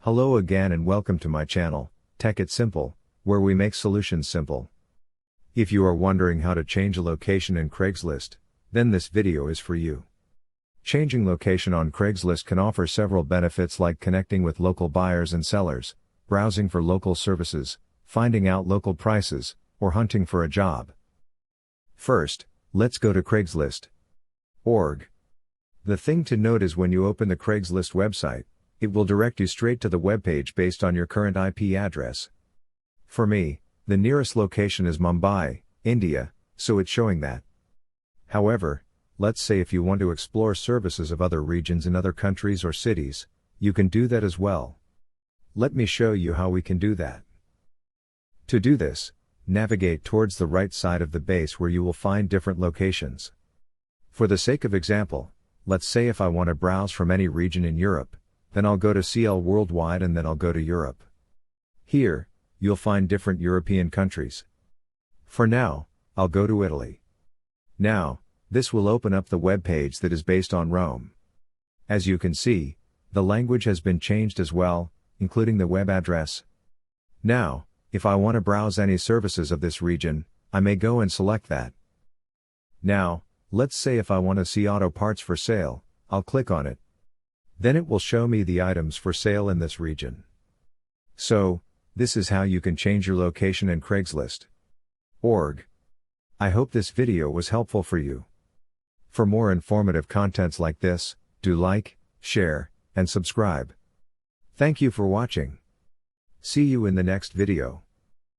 Hello again and welcome to my channel, Tech It Simple, where we make solutions simple. If you are wondering how to change a location in Craigslist, then this video is for you. Changing location on Craigslist can offer several benefits like connecting with local buyers and sellers, browsing for local services, finding out local prices, or hunting for a job. First, let's go to Craigslist.org. The thing to note is when you open the Craigslist website, it will direct you straight to the webpage based on your current IP address. For me, the nearest location is Mumbai, India, so it's showing that. However, let's say if you want to explore services of other regions in other countries or cities, you can do that as well. Let me show you how we can do that. To do this, navigate towards the right side of the base where you will find different locations. For the sake of example, let's say if I want to browse from any region in Europe, then I'll go to CL Worldwide and then I'll go to Europe. Here, you'll find different European countries. For now, I'll go to Italy. Now, this will open up the web page that is based on Rome. As you can see, the language has been changed as well, including the web address. Now, if I want to browse any services of this region, I may go and select that. Now, let's say if I want to see auto parts for sale, I'll click on it. Then it will show me the items for sale in this region. So, this is how you can change your location in Craigslist.org. I hope this video was helpful for you. For more informative contents like this, do like, share, and subscribe. Thank you for watching. See you in the next video.